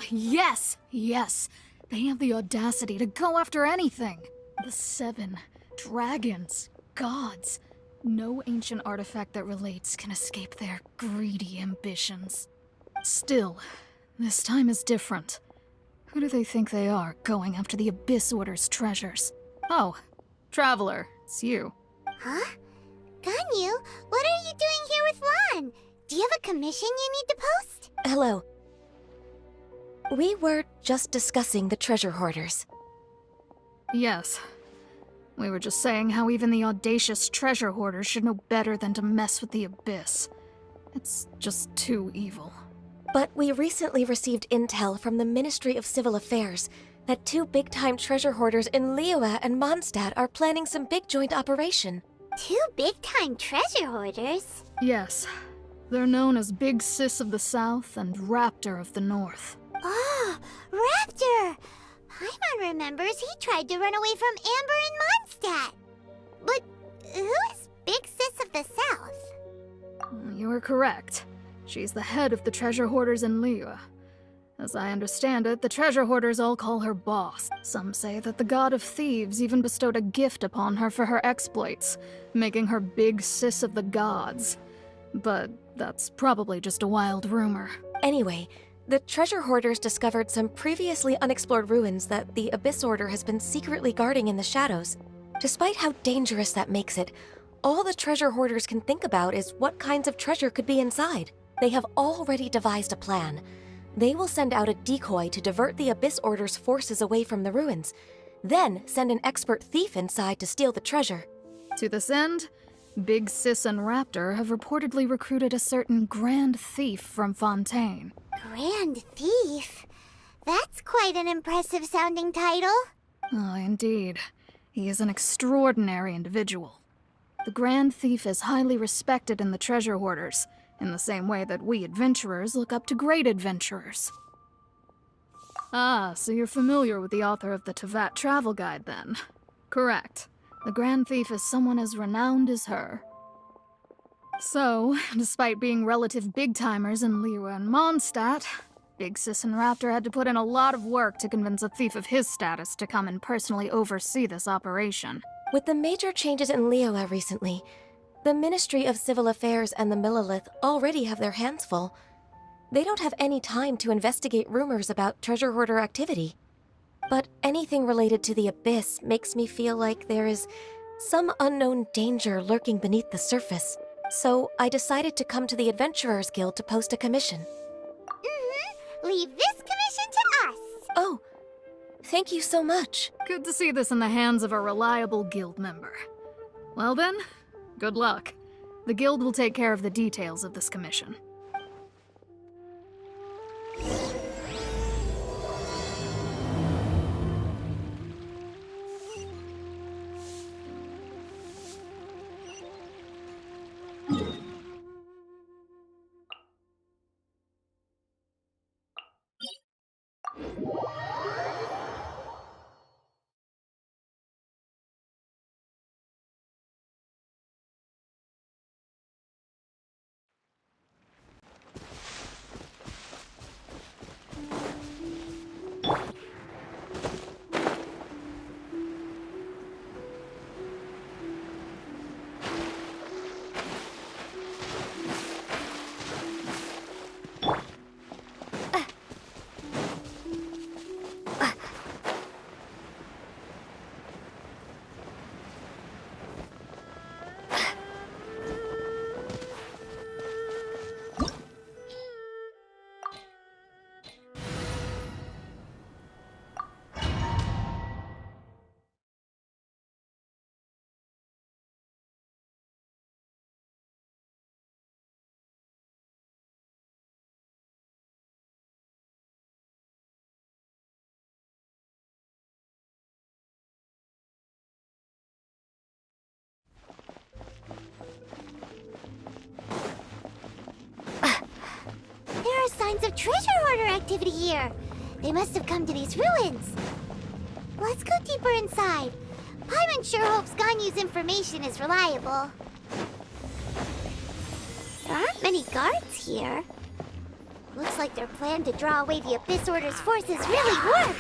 Yes! Yes! They have the audacity to go after anything! The 7 dragons, gods. No ancient artifact that relates can escape their greedy ambitions. Still, this time is different. Who do they think they are, going after the Abyss Order's treasures? Oh, Traveler, it's you. Huh? Ganyu, what are you doing here with Lan? Do you have a commission you need to post? Hello. We were just discussing the treasure hoarders. Yes. We were just saying how even the audacious treasure hoarders should know better than to mess with the Abyss. It's just too evil. But we recently received intel from the Ministry of Civil Affairs that 2 big-time treasure hoarders in Liyue and Mondstadt are planning some big joint operation. 2 big-time treasure hoarders? Yes. They're known as Big Sis of the South and Raptor of the North. Oh, Raptor! Paimon remembers he tried to run away from Amber in Mondstadt. But who is Big Sis of the South? You are correct. She's the head of the treasure hoarders in Liyue. As I understand it, the treasure hoarders all call her boss. Some say that the god of thieves even bestowed a gift upon her for her exploits, making her Big Sis of the gods. But that's probably just a wild rumor. Anyway, the treasure hoarders discovered some previously unexplored ruins that the Abyss Order has been secretly guarding in the shadows. Despite how dangerous that makes it, all the treasure hoarders can think about is what kinds of treasure could be inside. They have already devised a plan. They will send out a decoy to divert the Abyss Order's forces away from the ruins, then send an expert thief inside to steal the treasure. To this end, Big Sis and Raptor have reportedly recruited a certain Grand Thief from Fontaine. Grand Thief? That's quite an impressive sounding title. Oh, indeed. He is an extraordinary individual. The Grand Thief is highly respected in the treasure hoarders, in the same way that we adventurers look up to great adventurers. Ah, so you're familiar with the author of the Tevat Travel Guide, then? Correct. The Grand Thief is someone as renowned as her. So, despite being relative big-timers in Liyue and Mondstadt, Big Sis and Raptor had to put in a lot of work to convince a thief of his status to come and personally oversee this operation. With the major changes in Liyue recently, the Ministry of Civil Affairs and the Millelith already have their hands full. They don't have any time to investigate rumors about treasure hoarder activity. But anything related to the Abyss makes me feel like there is some unknown danger lurking beneath the surface. So I decided to come to the Adventurers Guild to post a commission. Leave this commission to us. Oh, thank you so much. Good to see this in the hands of a reliable guild member. Well then, good luck. The guild will take care of the details of this commission. There are signs of treasure hoarder activity here. They must have come to these ruins. Let's go deeper inside. Paimon sure hopes Ganyu's information is reliable. There aren't many guards here. Looks like their plan to draw away the Abyss Order's forces really worked!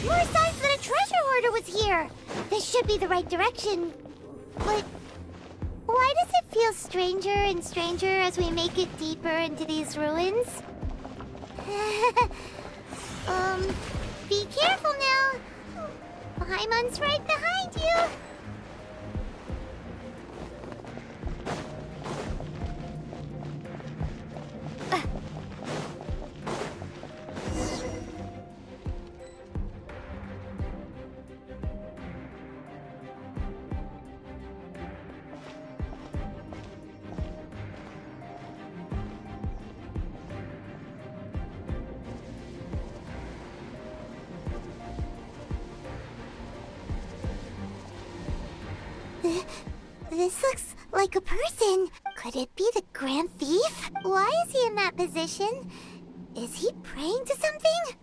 More signs that a treasure hoarder was here! This should be the right direction, but why does it feel stranger and stranger as we make it deeper into these ruins? Be careful now! Paimon's right behind you! This looks like a person. Could it be the Grand Thief? Why is he in that position? Is he praying to something?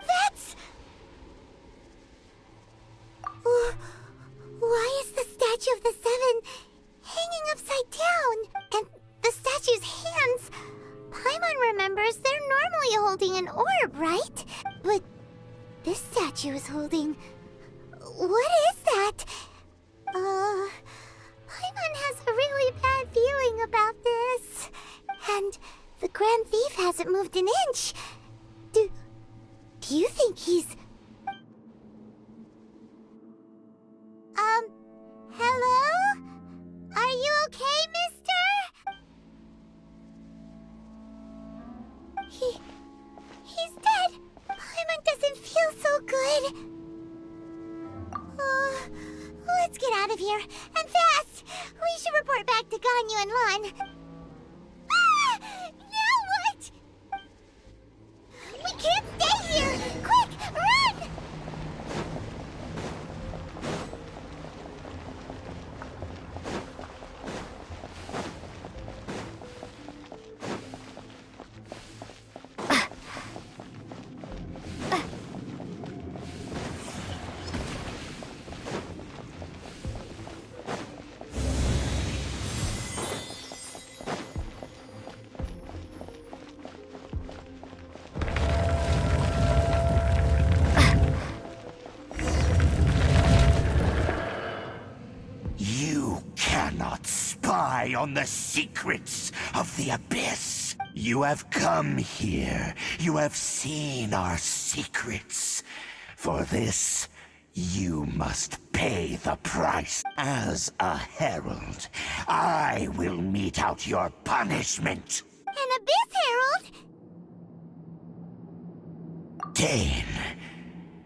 That's... Why is the statue of the Seven hanging upside down? And the statue's hands... Paimon remembers they're normally holding an orb, right? But this statue is holding... What is that? Paimon has a really bad feeling about this. And the Grand Thief hasn't moved an inch. Do you think he's... Hello? Are you okay, mister? He's dead. Paimon doesn't feel so good. Let's get out of here, and fast! We should report back to Ganyu and Lon. Ah! Now what? We can't stay here! Quick, run! On the secrets of the Abyss. You have come here. You have seen our secrets. For this, you must pay the price. As a herald, I will mete out your punishment. An Abyss Herald?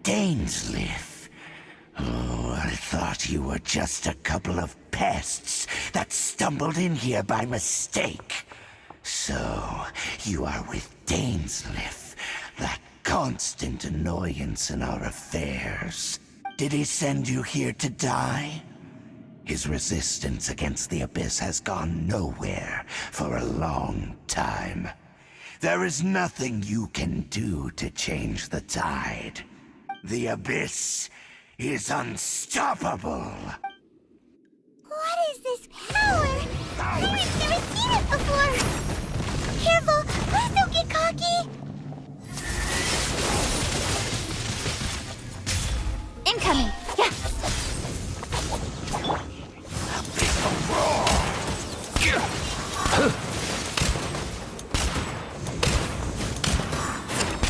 Dainsleif. Oh, I thought you were just a couple of pests that stumbled in here by mistake. So, you are with Dainsleif, that constant annoyance in our affairs. Did he send you here to die? His resistance against the Abyss has gone nowhere for a long time. There is nothing you can do to change the tide. The Abyss is unstoppable. What is this power? I've never seen it before. Careful, please don't get cocky. Incoming.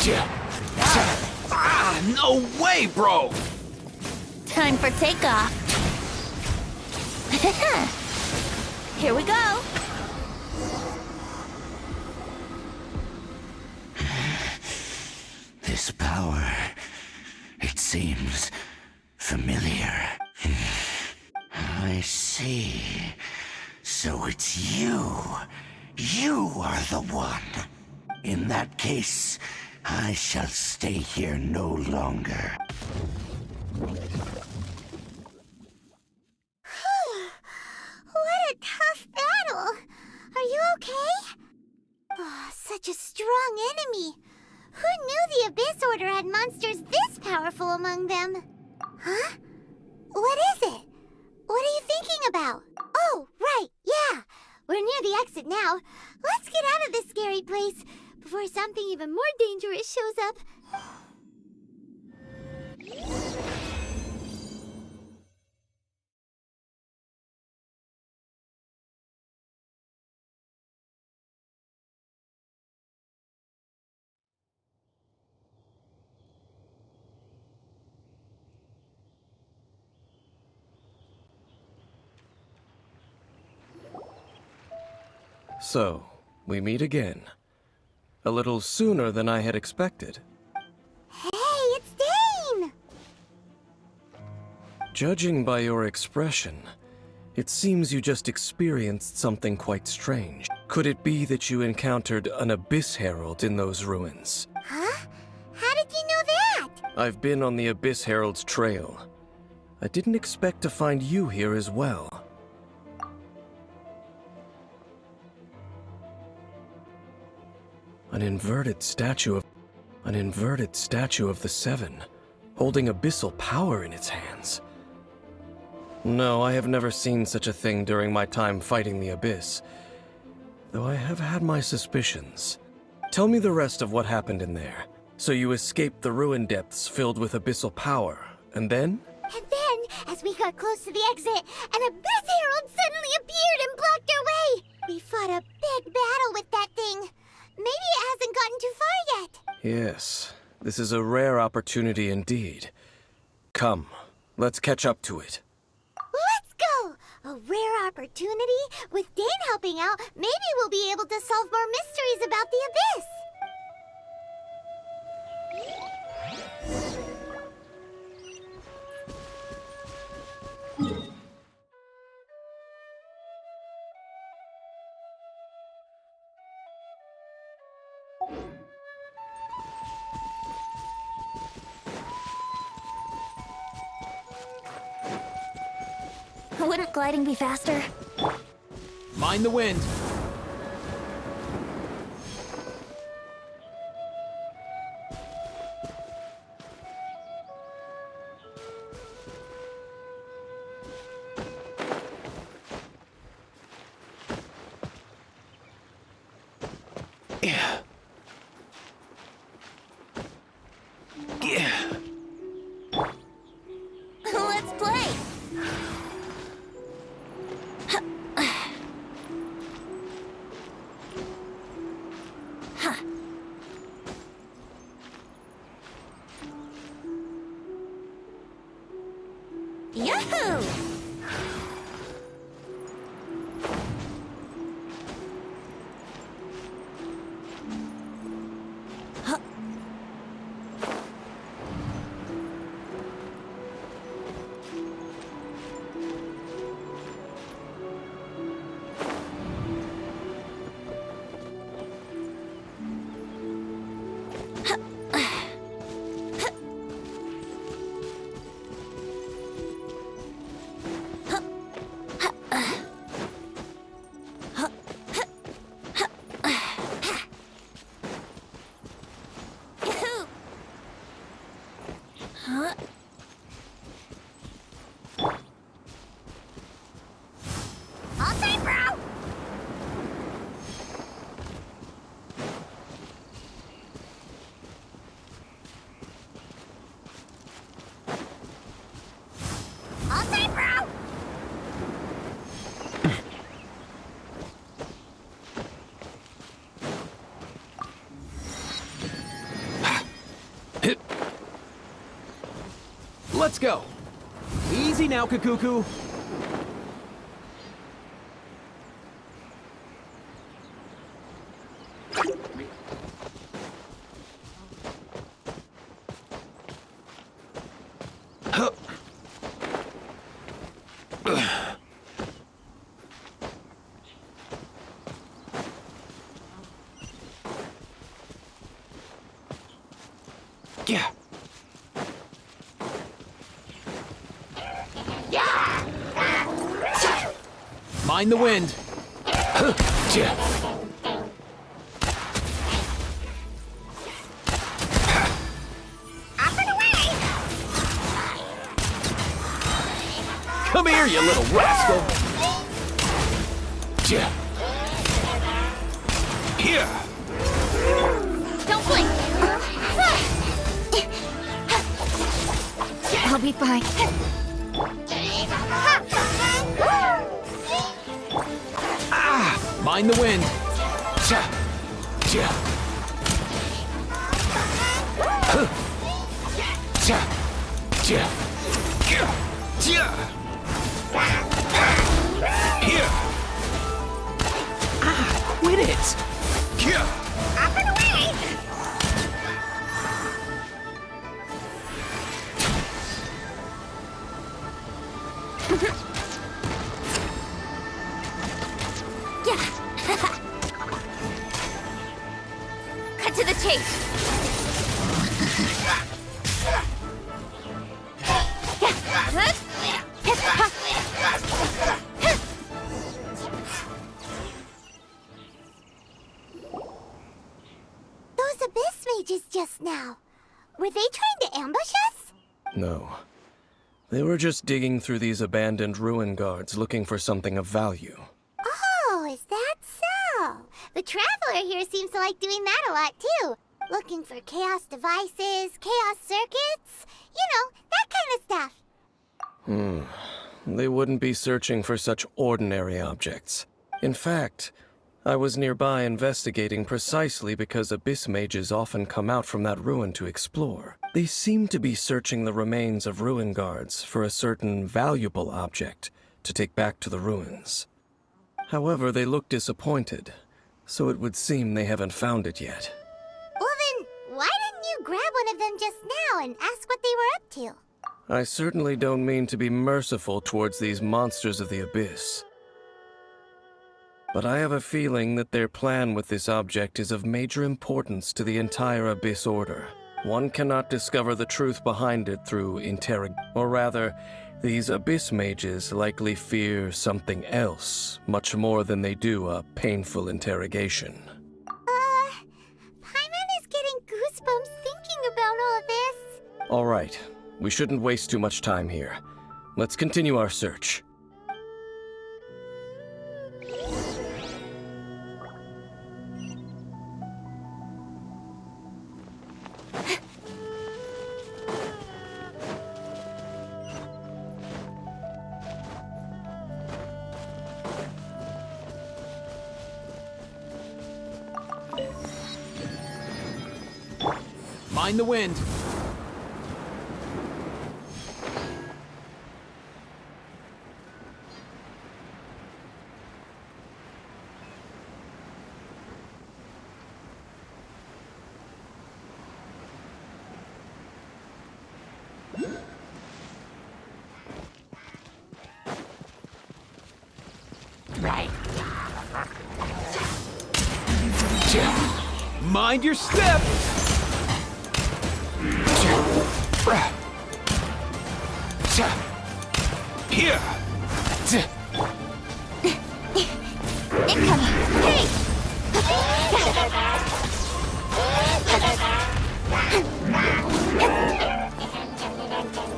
Yeah. No way, bro! Time for takeoff. Here we go. This power, it seems familiar. I see. So it's you. You are the one. In that case, I shall stay here no longer. What a tough battle. Are you okay? Oh, such a strong enemy. Who knew the Abyss Order had monsters this powerful among them? Huh? What is it? What are you thinking about? Oh, right, yeah. We're near the exit now. Let's get out of this scary place before something even more dangerous shows up. So, we meet again. A little sooner than I had expected. Hey, it's Dane! Judging by your expression, it seems you just experienced something quite strange. Could it be that you encountered an Abyss Herald in those ruins? Huh? How did you know that? I've been on the Abyss Herald's trail. I didn't expect to find you here as well. An inverted statue of the Seven, holding abyssal power in its hands. No, I have never seen such a thing during my time fighting the Abyss, though I have had my suspicions. Tell me the rest of what happened in there. So you escaped the ruin depths filled with abyssal power, and then? And then, as we got close to the exit, an Abyss Herald suddenly appeared and blocked our way! We fought a big battle with that thing. Maybe it hasn't gotten too far yet. Yes, this is a rare opportunity indeed. Come, let's catch up to it. Let's go! A rare opportunity? With Dane helping out, maybe we'll be able to solve more mysteries about the Abyss. Wouldn't gliding be faster? Mind the wind. Let's play! Yahoo! All time, bro! All time, bro! Let's go. Easy now, Kakuku. Yeah. Mind the wind. Come here, you little rascal! Here! Don't blink! I'll be fine. Mind the wind! Here! Quit it! Up and away! Cut to the chase. Those abyss mages just now. Were they trying to ambush us? No. They were just digging through these abandoned ruin guards looking for something of value. Oh, is that so? The Traveler here seems to like doing that a lot too. Looking for chaos devices, chaos circuits, you know, that kind of stuff. They wouldn't be searching for such ordinary objects. In fact, I was nearby investigating precisely because abyss mages often come out from that ruin to explore. They seem to be searching the remains of ruin guards for a certain valuable object to take back to the ruins. However, they look disappointed, so it would seem they haven't found it yet. Well then, why didn't you grab one of them just now and ask what they were up to? I certainly don't mean to be merciful towards these monsters of the abyss. But I have a feeling that their plan with this object is of major importance to the entire Abyss Order. One cannot discover the truth behind it through or rather, these Abyss mages likely fear something else, much more than they do a painful interrogation. Paimon is getting goosebumps thinking about all this. All right, we shouldn't waste too much time here. Let's continue our search. Mind the wind! Mind your step! Here! Incoming! Hey!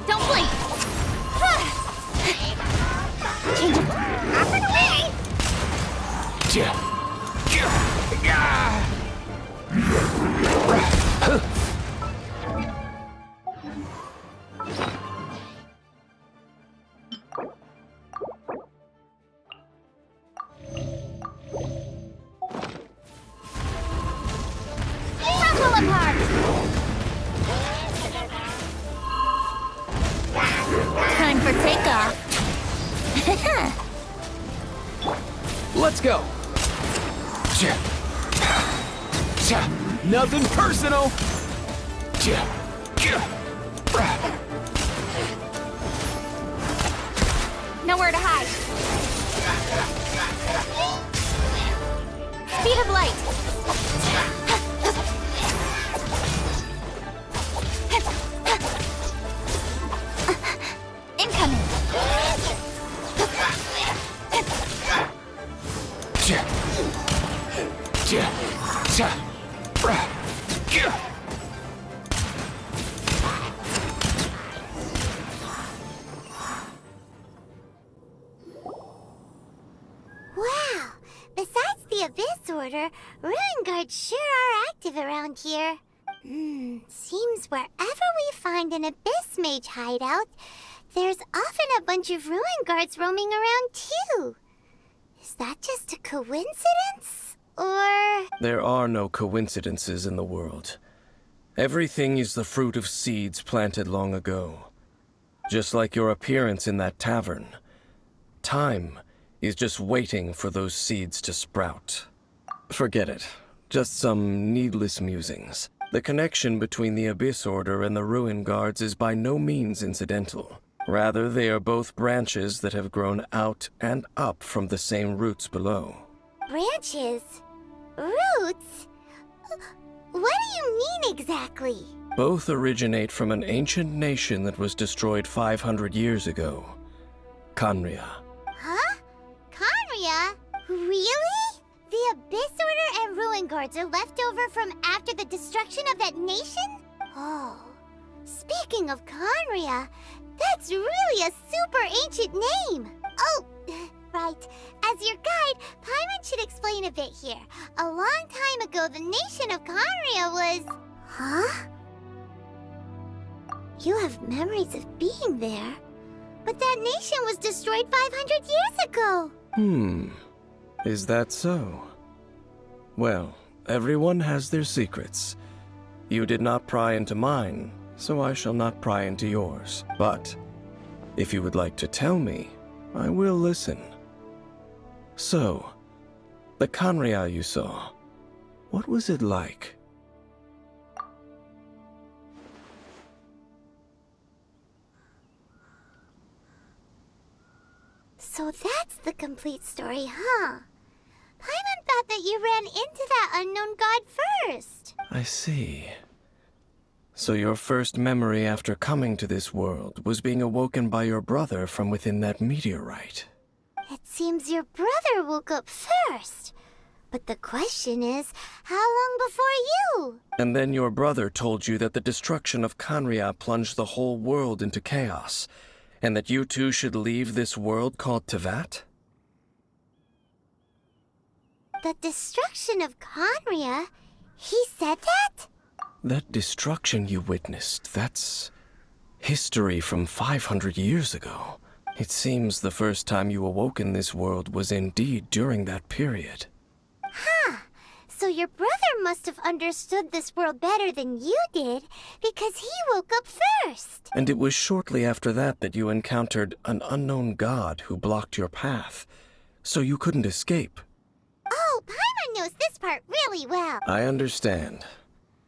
Don't blink! Change it. Up and away! Crumble apart! Time for takeoff. Let's go! Nothing personal! Nowhere to hide. Speed of light. Incoming. Order, ruin guards sure are active around here. Seems wherever we find an Abyss Mage hideout, there's often a bunch of ruin guards roaming around too. Is that just a coincidence? Or... There are no coincidences in the world. Everything is the fruit of seeds planted long ago. Just like your appearance in that tavern. Time is just waiting for those seeds to sprout. Forget it. Just some needless musings. The connection between the Abyss Order and the Ruin Guards is by no means incidental. Rather, they are both branches that have grown out and up from the same roots below. branches? Roots? What do you mean exactly? Both originate from an ancient nation that was destroyed 500 years ago. Khaenri'ah. Huh? Khaenri'ah? Really? The Abyss Order and Ruin Guards are left over from after the destruction of that nation? Oh. Speaking of Khaenri'ah, that's really a super ancient name. Oh, right. As your guide, Paimon should explain a bit here. A long time ago, the nation of Khaenri'ah was... Huh? You have memories of being there. But that nation was destroyed 500 years ago. Is that so? Well, everyone has their secrets. You did not pry into mine, so I shall not pry into yours. But, if you would like to tell me, I will listen. So, the Khaenri'ah you saw, what was it like? So that's the complete story, huh? Paimon thought that you ran into that unknown god first. I see. So your first memory after coming to this world was being awoken by your brother from within that meteorite. It seems your brother woke up first. But the question is, how long before you? And then your brother told you that the destruction of Khaenri'ah plunged the whole world into chaos, and that you two should leave this world called Teyvat? The destruction of Khaenri'ah? He said that? That destruction you witnessed, that's history from 500 years ago. It seems the first time you awoke in this world was indeed during that period. Huh. So your brother must have understood this world better than you did, because he woke up first. And it was shortly after that that you encountered an unknown god who blocked your path, so you couldn't escape. Oh, Paimon knows this part really well. I understand.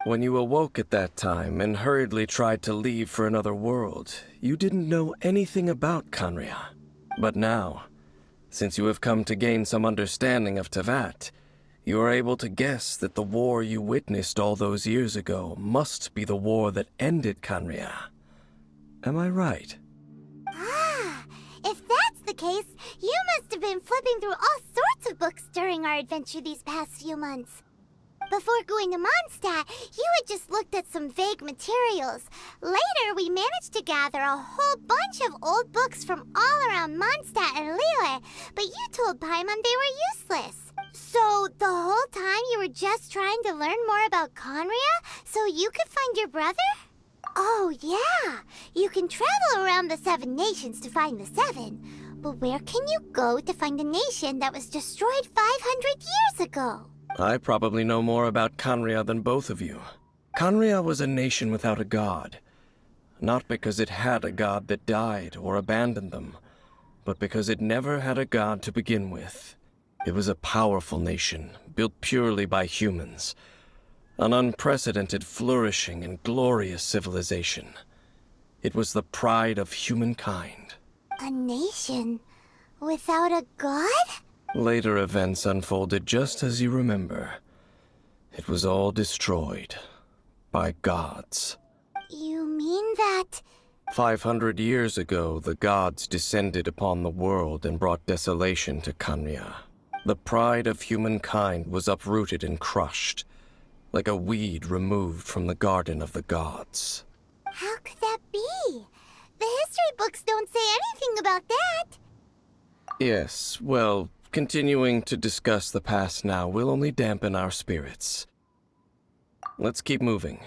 When you awoke at that time and hurriedly tried to leave for another world, you didn't know anything about Khaenri'ah. But now, since you have come to gain some understanding of Teyvat, you are able to guess that the war you witnessed all those years ago must be the war that ended Khaenri'ah. Am I right? Ah, if that's the case, you must have been flipping through all sorts of books during our adventure these past few months. Before going to Mondstadt, you had just looked at some vague materials. Later, we managed to gather a whole bunch of old books from all around Mondstadt and Liyue, but you told Paimon they were useless. So, the whole time you were just trying to learn more about Khaenri'ah so you could find your brother? Oh, yeah. You can travel around the 7 nations to find the 7. But where can you go to find a nation that was destroyed 500 years ago? I probably know more about Khaenri'ah than both of you. Khaenri'ah was a nation without a god. Not because it had a god that died or abandoned them, but because it never had a god to begin with. It was a powerful nation, built purely by humans. An unprecedented, flourishing, and glorious civilization. It was the pride of humankind. A nation without a god? Later events unfolded just as you remember. It was all destroyed by gods. You mean that... 500 years ago, the gods descended upon the world and brought desolation to Khaenri'ah. The pride of humankind was uprooted and crushed, like a weed removed from the garden of the gods. How could that be? The history books don't say anything about that. Yes, well, Continuing to discuss the past now will only dampen our spirits. Let's keep moving.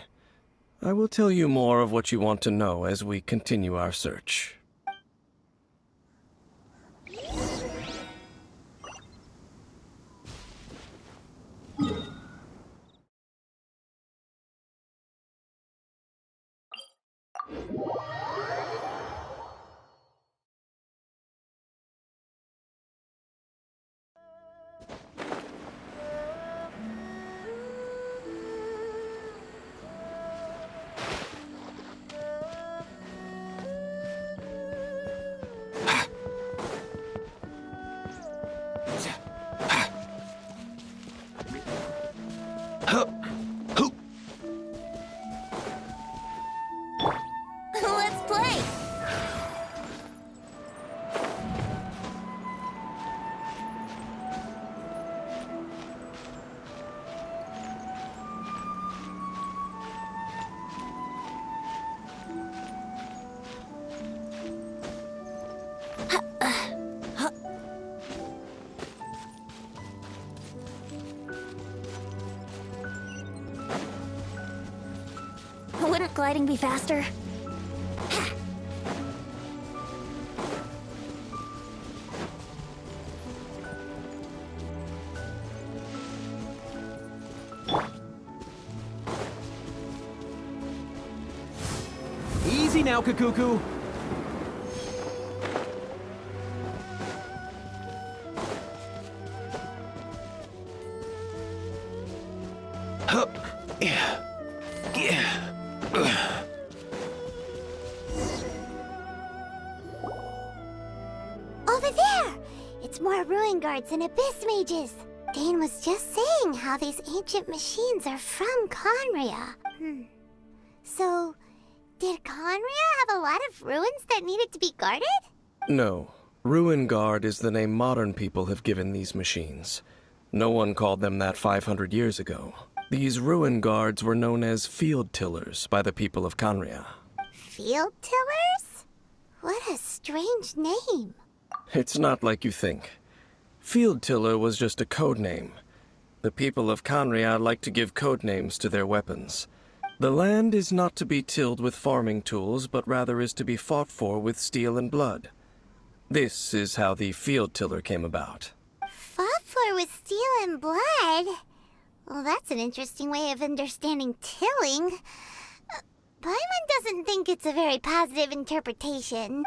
I will tell you more of what you want to know as we continue our search. Let's play! Wouldn't gliding be faster? Easy now, Kakuku. Over there! It's more ruin guards and abyss mages. Dane was just saying how these ancient machines are from Conria. So, did Conria have a lot of ruins that needed to be guarded? No. Ruin Guard is the name modern people have given these machines. No one called them that 500 years ago. These Ruin Guards were known as Field Tillers by the people of Conria. Field tillers? What a strange name. It's not like you think. Field Tiller was just a code name. The people of Conria like to give code names to their weapons. The land is not to be tilled with farming tools, but rather is to be fought for with steel and blood. This is how the Field Tiller came about. Fought for with steel and blood? Well, that's an interesting way of understanding tilling. Paimon doesn't think it's a very positive interpretation.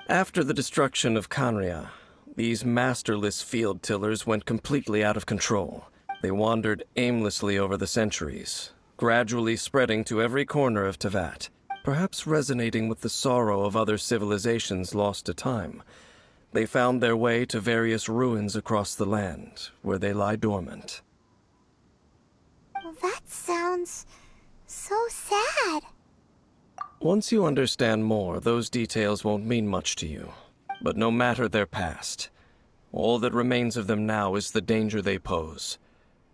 After the destruction of Conria, these masterless field tillers went completely out of control. They wandered aimlessly over the centuries, gradually spreading to every corner of Teyvat, perhaps resonating with the sorrow of other civilizations lost to time. They found their way to various ruins across the land, where they lie dormant. Well, that sounds so sad. Once you understand more, those details won't mean much to you. But no matter their past, all that remains of them now is the danger they pose.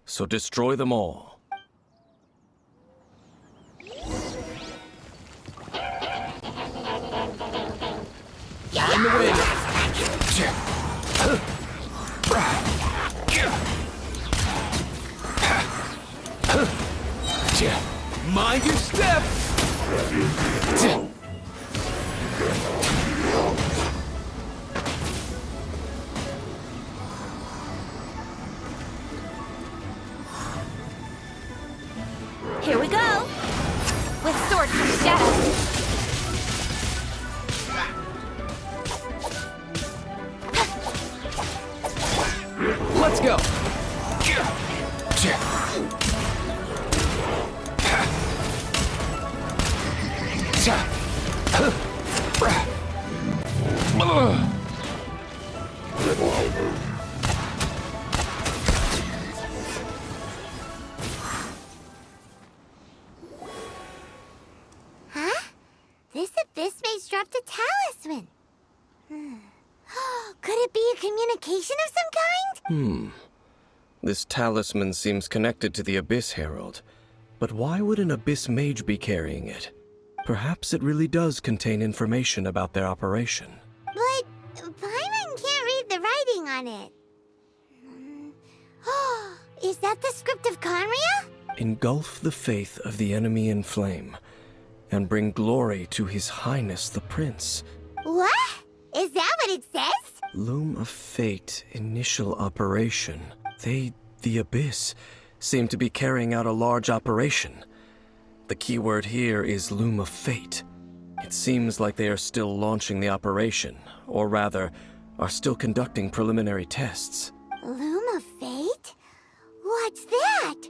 So destroy them all. In the wind. Mind your step! Here we go! With sword from shadow! Let's go! Huh? This abyss maze dropped a talisman. Could it be a communication of some kind? This talisman seems connected to the Abyss Herald. But why would an Abyss Mage be carrying it? Perhaps it really does contain information about their operation. But Paimon can't read the writing on it. Is that the script of Conria? Engulf the faith of the enemy in flame, and bring glory to His Highness the Prince. What? Is that what it says? Loom of Fate initial operation. They, the Abyss, seem to be carrying out a large operation. The keyword here is Loom of Fate. It seems like they are still launching the operation, or rather, are still conducting preliminary tests. Loom of Fate? What's that?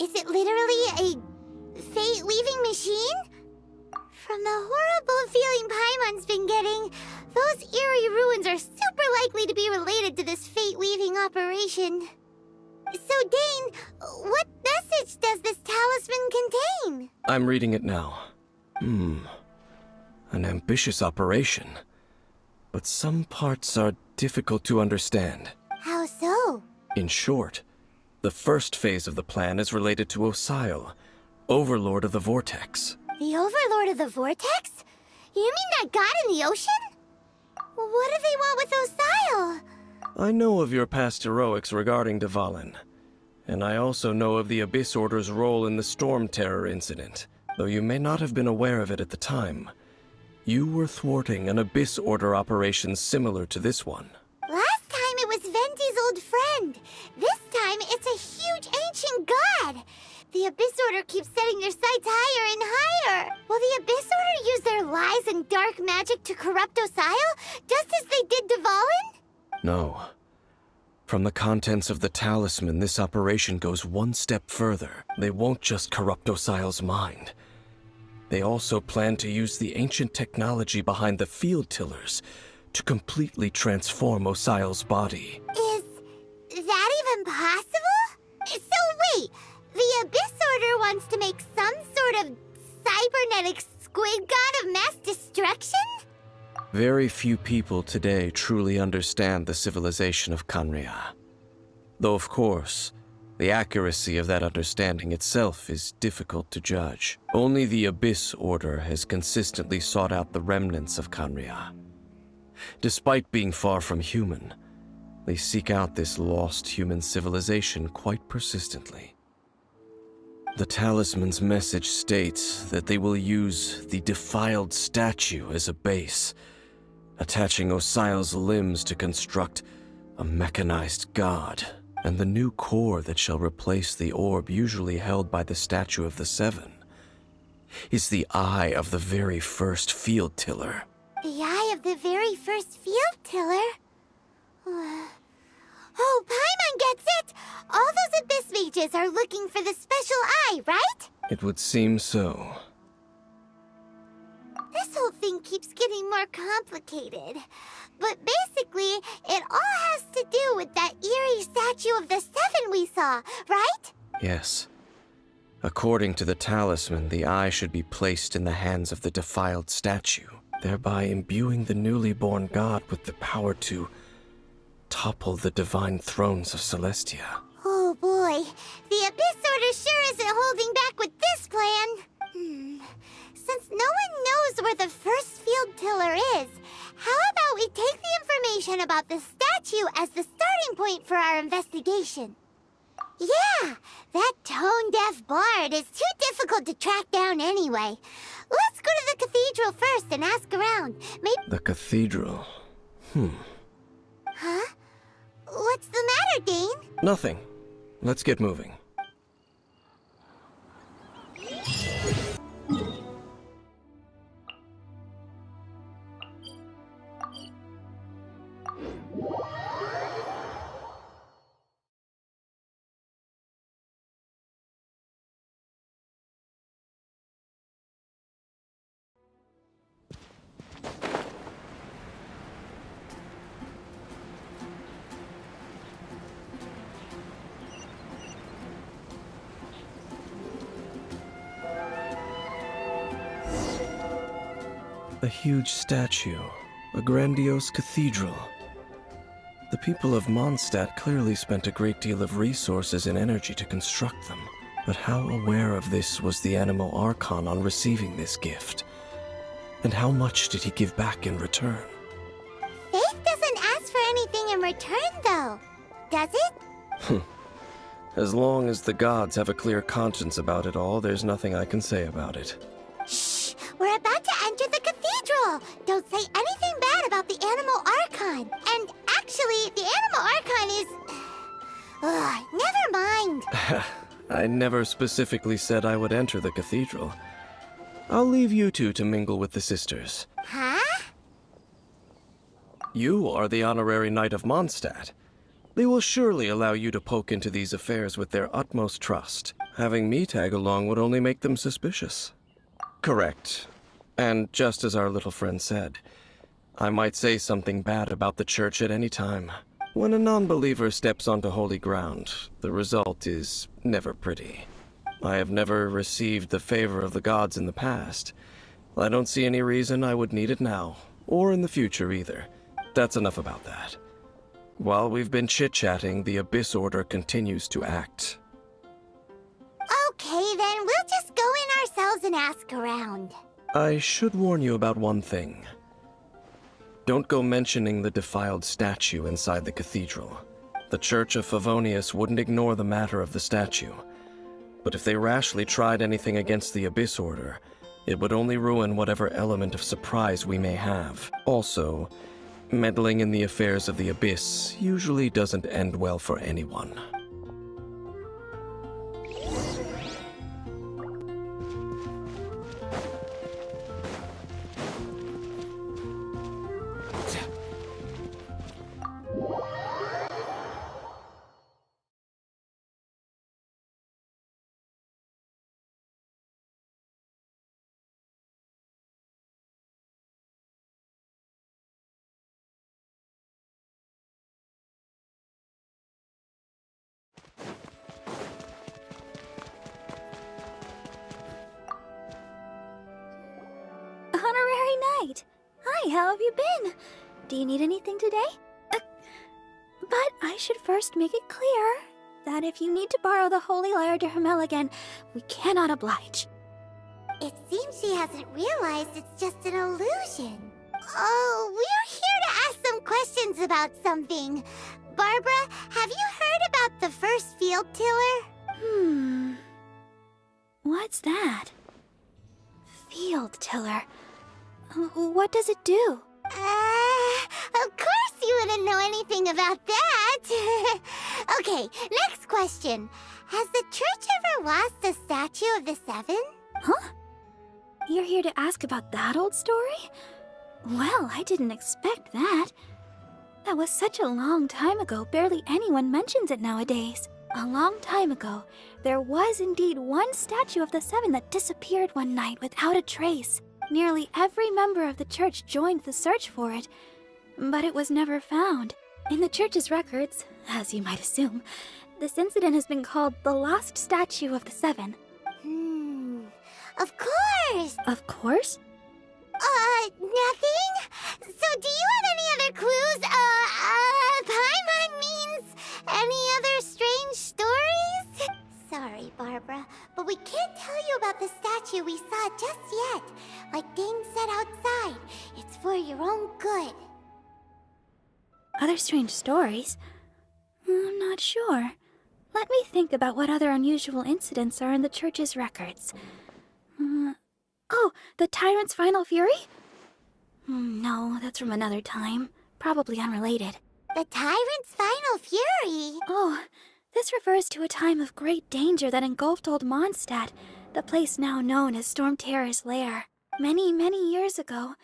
Is it literally a fate-weaving machine? From the horrible feeling Paimon's been getting, those eerie ruins are super likely to be related to this fate-weaving operation. So, Dane, what message does this talisman contain? I'm reading it now. An ambitious operation. But some parts are difficult to understand. How so? In short, the first phase of the plan is related to Osile, Overlord of the Vortex. The Overlord of the Vortex? You mean that god in the ocean? What do they want with Osile? I know of your past heroics regarding Dvalin, and I also know of the Abyss Order's role in the Storm Terror incident. Though you may not have been aware of it at the time, you were thwarting an Abyss Order operation similar to this one. Last time it was Venti's old friend. This time it's a huge ancient god. The Abyss Order keeps setting their sights higher and higher. Will the Abyss Order use their lies and dark magic to corrupt Osile, just as they did Dvalin? No. From the contents of the talisman, this operation goes one step further. They won't just corrupt Osile's mind. They also plan to use the ancient technology behind the field tillers to completely transform Osile's body. Is that even possible? So wait, the Abyss Order wants to make some sort of cybernetic squid god of mass destruction? Very few people today truly understand the civilization of Conria. Though, of course, the accuracy of that understanding itself is difficult to judge. Only the Abyss Order has consistently sought out the remnants of Conria. Despite being far from human, they seek out this lost human civilization quite persistently. The talisman's message states that they will use the defiled statue as a base, attaching Osile's limbs to construct a mechanized god, and the new core that shall replace the orb usually held by the Statue of the Seven is the eye of the very first field tiller. The eye of the very first field tiller? Oh, Paimon gets it! All those Abyss mages are looking for the special eye, right? It would seem so. This whole thing keeps getting more complicated. But basically, it all has to do with that eerie Statue of the Seven we saw, right? Yes. According to the talisman, the eye should be placed in the hands of the defiled statue, thereby imbuing the newly born god with the power to topple the divine thrones of Celestia. Oh boy, the Abyss Order sure isn't holding back with this plan. Since no one knows where the first field tiller is, how about we take the information about the statue as the starting point for our investigation? Yeah, that tone-deaf bard is too difficult to track down anyway. Let's go to the cathedral first and ask around. Maybe... The cathedral? Huh? What's the matter, Dane? Nothing. Let's get moving. A huge statue, a grandiose cathedral. The people of Mondstadt clearly spent a great deal of resources and energy to construct them. But how aware of this was the Animal Archon on receiving this gift? And how much did he give back in return? Faith doesn't ask for anything in return, cathedral. Does it? As long as the gods have a clear conscience about it all, there's nothing I can say about it. Shh! We're about to enter the cathedral! Don't say anything bad about the Animal Archon. And actually, the Animal Archon is... never mind. I never specifically said I would enter the cathedral. I'll leave you two to mingle with the sisters. Huh? You are the honorary Knight of Mondstadt. They will surely allow you to poke into these affairs with their utmost trust. Having me tag along would only make them suspicious. Correct. And just as our little friend said, I might say something bad about the church at any time. When a non-believer steps onto holy ground, the result is never pretty. I have never received the favor of the gods in the past. I don't see any reason I would need it now, or in the future either. That's enough about that. While we've been chit-chatting, the Abyss Order continues to act. Okay, then we'll just go in ourselves and ask around. I should warn you about one thing. Don't go mentioning the defiled statue inside the cathedral. The Church of Favonius wouldn't ignore the matter of the statue. But if they rashly tried anything against the Abyss Order, it would only ruin whatever element of surprise we may have. Also, meddling in the affairs of the Abyss usually doesn't end well for anyone. Honorary Knight! Hi, how have you been? Do you need anything today? But I should first make it clear that if you need to borrow the Holy Lyre de Hermel again, we cannot oblige. It seems she hasn't realized it's just an illusion. Oh, we're here to ask some questions about something. Barbara, have you heard about the first field tiller? What's that? Field tiller. What does it do? Of course you wouldn't know anything about that. Okay, next question. Has the church ever lost a statue of the Seven? Huh? You're here to ask about that old story? Well, I didn't expect that. That was such a long time ago, barely anyone mentions it nowadays. A long time ago, there was indeed one statue of the Seven that disappeared one night without a trace. Nearly every member of the church joined the search for it, but it was never found. In the church's records, as you might assume, this incident has been called the Lost Statue of the Seven. Of course! Of course? Nothing? So do you have any other clues? Paimon means any other strange stories? Sorry, Barbara, but we can't tell you about the statue we saw just yet. Like Dane said outside, it's for your own good. Other strange stories? I'm not sure. Let me think about what other unusual incidents are in the church's records. Oh, the Tyrant's Final Fury? No, that's from another time. Probably unrelated. The Tyrant's Final Fury? Oh, this refers to a time of great danger that engulfed Old Mondstadt, the place now known as Storm Terror's lair. Many, many years ago,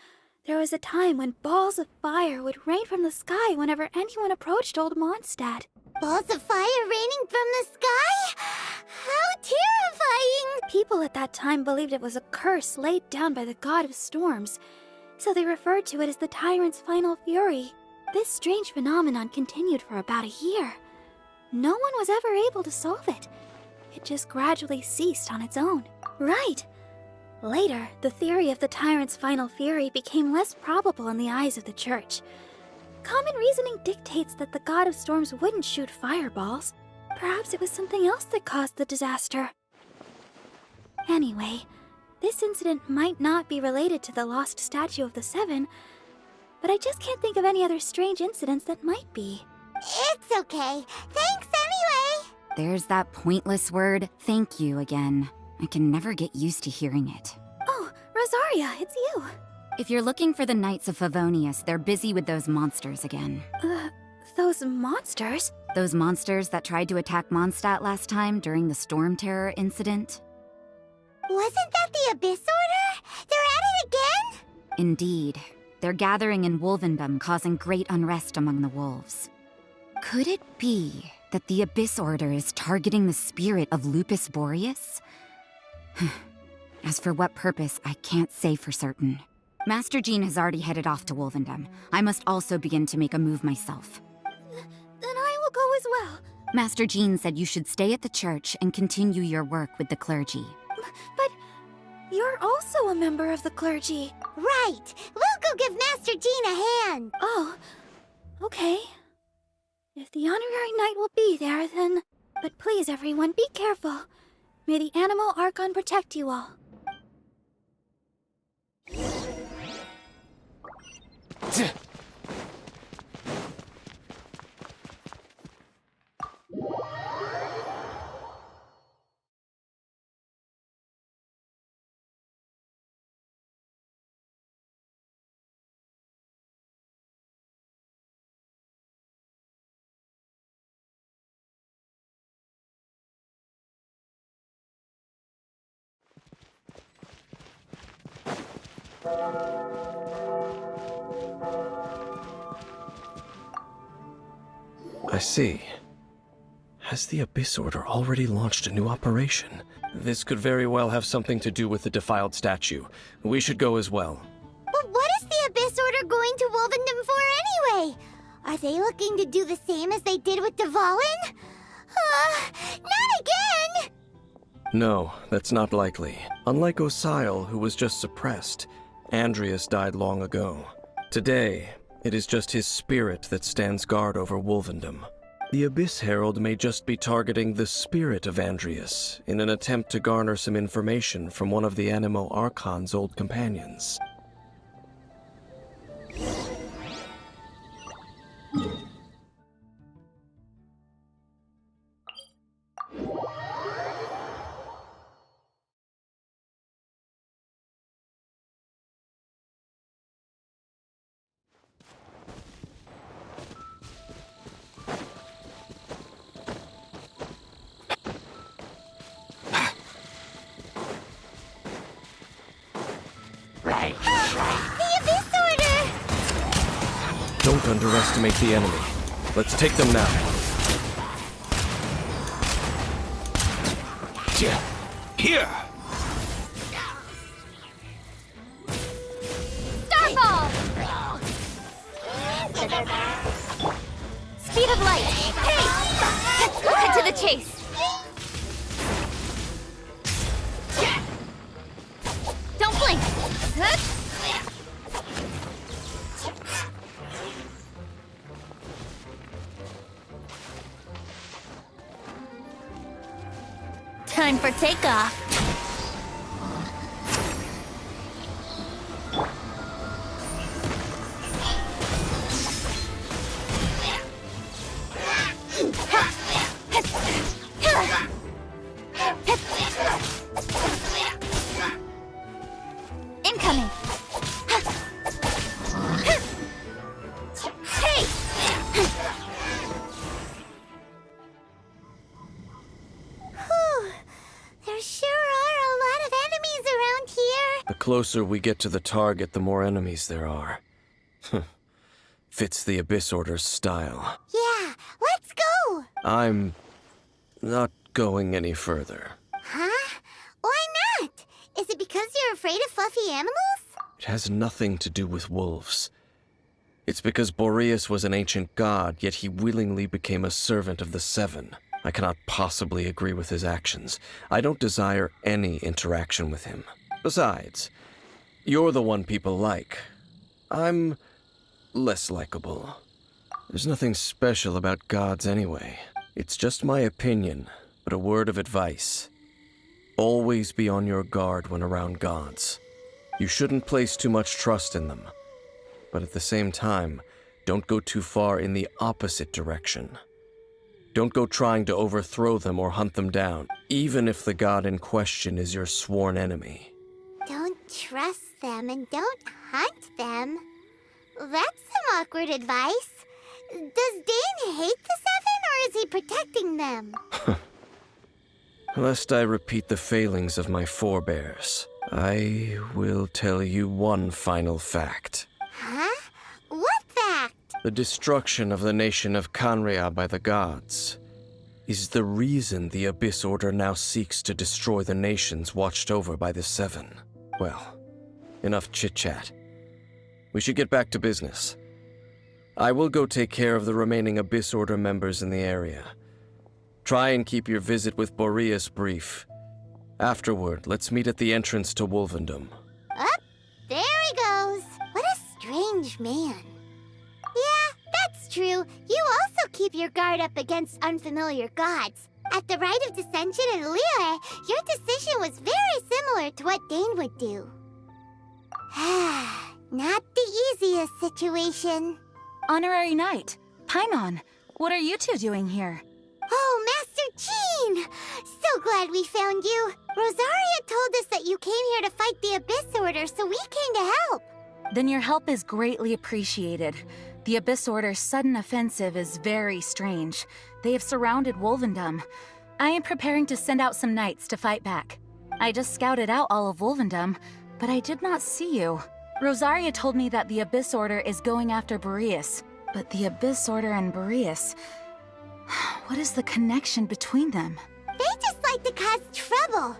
there was a time when balls of fire would rain from the sky whenever anyone approached Old Mondstadt. Balls of fire raining from the sky? How terrifying! People at that time believed it was a curse laid down by the god of storms, so they referred to it as the Tyrant's Final Fury. This strange phenomenon continued for about a year. No one was ever able to solve it. It just gradually ceased on its own. Right! Later, the theory of the Tyrant's Final Fury became less probable in the eyes of the church. Common reasoning dictates that the god of storms wouldn't shoot fireballs. Perhaps it was something else that caused the disaster. Anyway, this incident might not be related to the lost statue of the Seven, but I just can't think of any other strange incidents that might be. It's okay. Thanks anyway. There's that pointless word, thank you, again. I can never get used to hearing it. Oh, Rosaria, it's you. If you're looking for the Knights of Favonius, they're busy with those monsters again. Those monsters? Those monsters that tried to attack Mondstadt last time during the Storm Terror incident? Wasn't that the Abyss Order? They're at it again? Indeed. They're gathering in Wolvendom, causing great unrest among the wolves. Could it be that the Abyss Order is targeting the spirit of Lupus Boreas? As for what purpose, I can't say for certain. Master Jean has already headed off to Wolvendom. I must also begin to make a move myself. Then I will go as well. Master Jean said you should stay at the church and continue your work with the clergy. But you're also a member of the clergy. Right. We'll go give Master Jean a hand. Oh, okay. If the honorary knight will be there, then... But please, everyone, be careful. May the Animal Archon protect you all. I see. Has the Abyss Order already launched a new operation? This could very well have something to do with the defiled statue. We should go as well. But what is the Abyss Order going to Wolvendom for anyway? Are they looking to do the same as they did with Dvalin? Not again! No, that's not likely. Unlike Osile, who was just suppressed, Andreas died long ago. Today, it is just his spirit that stands guard over Wolvendom. The Abyss Herald may just be targeting the spirit of Andreas in an attempt to garner some information from one of the Animo Archon's old companions. The Abyss Order! Don't underestimate the enemy. Let's take them now. Here! Starfall! Speed of light! Hey! Let's go cut to the chase! Don't blink! Time for takeoff. Incoming. Hey! Whew. There sure are a lot of enemies around here. The closer we get to the target, the more enemies there are. Fits the Abyss Order's style. Yeah, let's go. I'm not going any further. Huh? Why not? Is it because you're afraid of fluffy animals? It has nothing to do with wolves. It's because Boreas was an ancient god, yet he willingly became a servant of the Seven. I cannot possibly agree with his actions. I don't desire any interaction with him. Besides, you're the one people like. I'm less likable. There's nothing special about gods anyway. It's just my opinion, but a word of advice. Always be on your guard when around gods. You shouldn't place too much trust in them. But at the same time, don't go too far in the opposite direction. Don't go trying to overthrow them or hunt them down, even if the god in question is your sworn enemy. Don't trust them and don't hunt them. That's some awkward advice. Does Dane hate the Seven, or is he protecting them? Lest I repeat the failings of my forebears, I will tell you one final fact. Huh? What fact? The destruction of the nation of Kanria by the gods is the reason the Abyss Order now seeks to destroy the nations watched over by the Seven. Well, enough chit-chat. We should get back to business. I will go take care of the remaining Abyss Order members in the area. Try and keep your visit with Boreas brief. Afterward, let's meet at the entrance to Wolvendom. Up, there he goes. What a strange man. Yeah, that's true. You also keep your guard up against unfamiliar gods. At the Rite of Dissension in Liyue, your decision was very similar to what Dane would do. Not the easiest situation. Honorary Knight, Paimon, what are you two doing here? Oh, Master Jean! So glad we found you. Rosaria told us that you came here to fight the Abyss Order, so we came to help. Then your help is greatly appreciated. The Abyss Order's sudden offensive is very strange. They have surrounded Wolvendom. I am preparing to send out some knights to fight back. I just scouted out all of Wolvendom, but I did not see you. Rosaria told me that the Abyss Order is going after Boreas, but the Abyss Order and Boreas... What is the connection between them? They just like to cause trouble.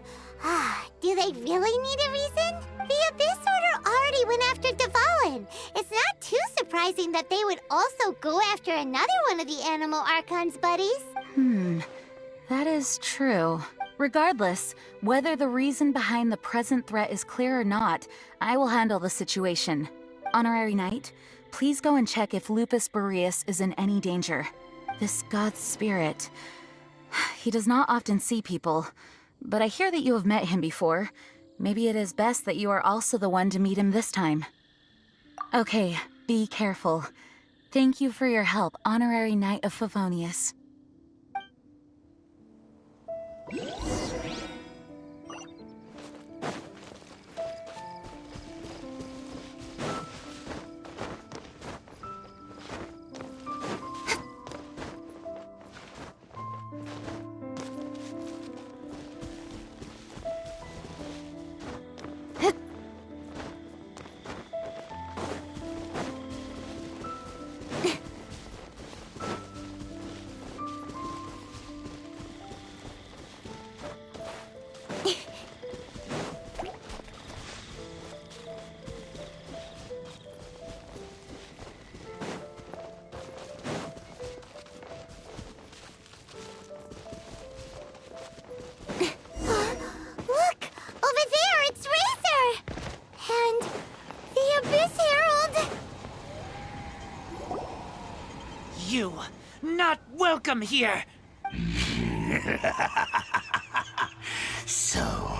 Do they really need a reason? The Abyss Order already went after Dvalin. It's not too surprising that they would also go after another one of the Animal Archon's buddies. That is true. Regardless, whether the reason behind the present threat is clear or not, I will handle the situation. Honorary Knight, please go and check if Lupus Boreas is in any danger. This god's spirit... He does not often see people, but I hear that you have met him before. Maybe it is best that you are also the one to meet him this time. Okay, be careful. Thank you for your help, Honorary Knight of Favonius. You, not welcome here! So,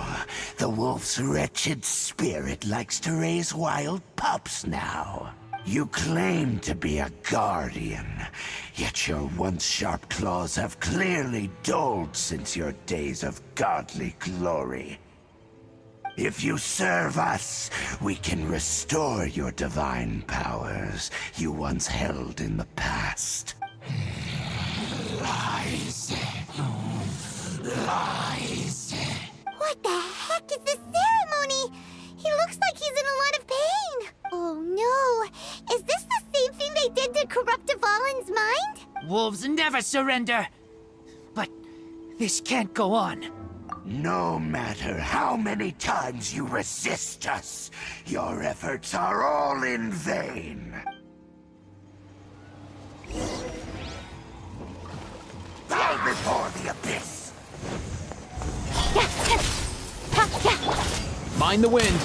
the wolf's wretched spirit likes to raise wild pups now. You claim to be a guardian, yet your once sharp claws have clearly dulled since your days of godly glory. If you serve us, we can restore your divine powers you once held in the past. Lies. Lies. What the heck is this ceremony? He looks like he's in a lot of pain. Oh no, is this the same thing they did to corrupt Dvalin's mind? Wolves never surrender! But this can't go on. No matter how many times you resist us, your efforts are all in vain. Bow before the abyss! Mind the wind!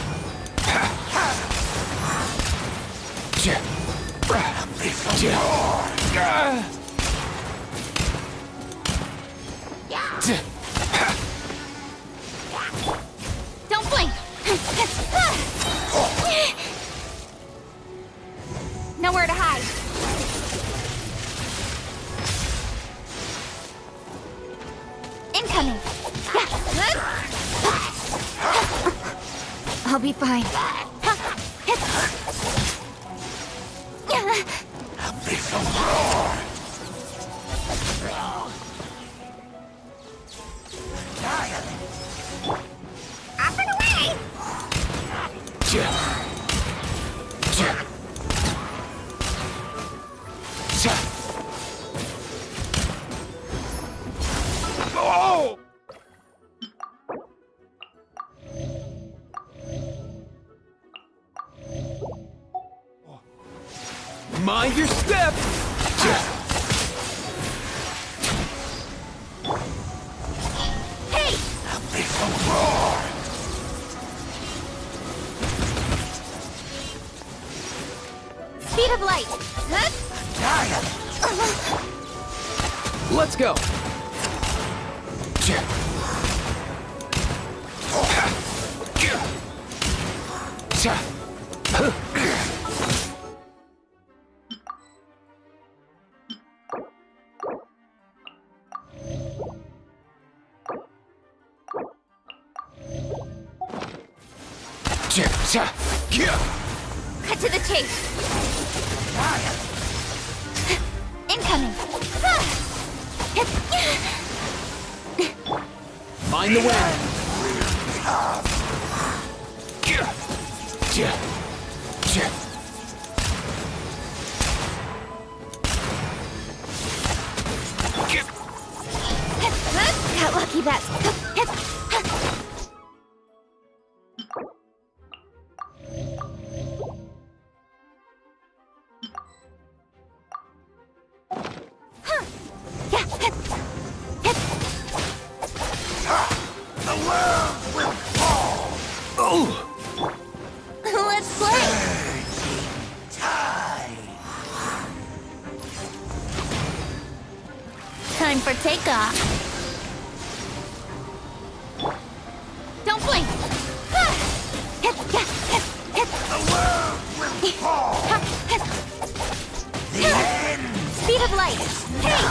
Don't blink! Nowhere to hide. Incoming! I'll be fine. Abyssal roar! Off and away! Oh! Mind your step! Hey! Abyssal roar! Speed of light! Let's go! Cut to the chase! Incoming! Mind the wind! Got lucky that. The world will fall! Oh! Let's play! Time! Time for takeoff. Don't blink! The world will fall! The end! Speed of light! Hey!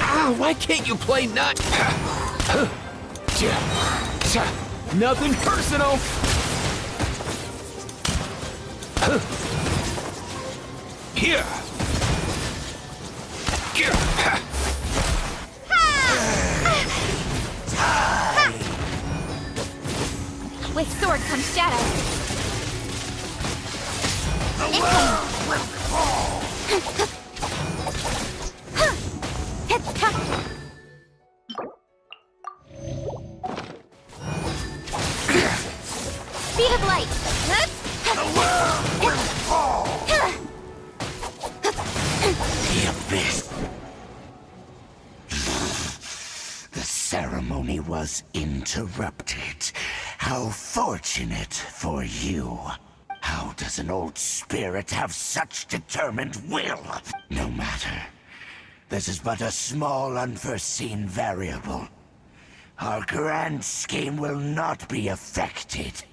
Ah, why can't you play nut? Nothing personal! Here! With sword comes shadow. The world will fall! Speed of light. The world will fall! The abyss. The ceremony was interrupted. How fortunate for you. How does an old spirit have such determined will? No matter. This is but a small unforeseen variable. Our grand scheme will not be affected.